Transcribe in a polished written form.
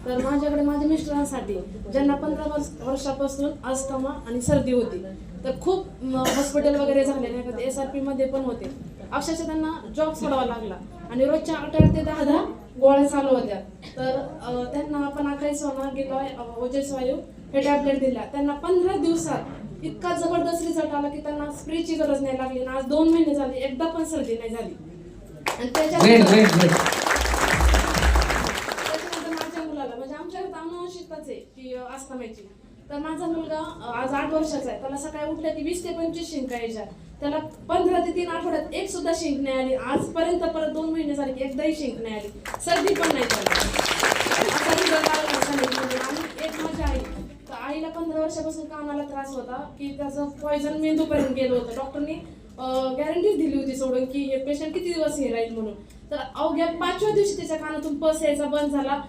तर माझ्याकडे माझ्या मिस्टरांसाठी ज्यांना 15 वर्षापासून अस्थमा आणि सर्दी होती, तर खूप हॉस्पिटल वगैरे झाले नाही, SRP मध्ये पण होते. अक्षरशः त्यांना जॉब सोडावा लागला आणि रोजच्या 8 ते 10 गोळ्या चालू होत्या. तर त्यांना आपण अकाई सोना गिलॉय ओजस वायू हे टॅबलेट दिल्या. त्यांना 15 दिवसात इतका जबरदस्त रिझल्ट आला की त्यांना स्प्रेची गरज नाही लागली. आज 2 महिने झाले, एकदा पण सर्दी नाही झाली. आणि त्याच्यानंतर माझ्या मुलाला, म्हणजे आमच्या घरात अनुवंशिकताच आहे की अस्थमाची. तर माझा मुलगा आज 8 वर्षाचा आहे. त्याला सकाळी उठल्या की 20 ते 25 शिंका यायच्या. त्याला 15 ते 3 आठवड्यात एक सुद्धा शिंक नाही आली. आजपर्यंत परत 2 महिने झाले की एकदाही शिंक नाही आली, सर्दी पण नाही झाली. असा रिझल्ट आला. आणि एक माझी आई, तर आईला 15 वर्षापासून कानाला त्रास होता की त्याचं पॉयझन मेंदूपर्यंत गेलं होतं. डॉक्टरनी गॅरंटीच दिली होती सोडून की हे पेशंट किती दिवस हे राहील म्हणून. तर अवघ्या 5व्या दिवशी त्याच्या कानातून पस यायचा बंद झाला.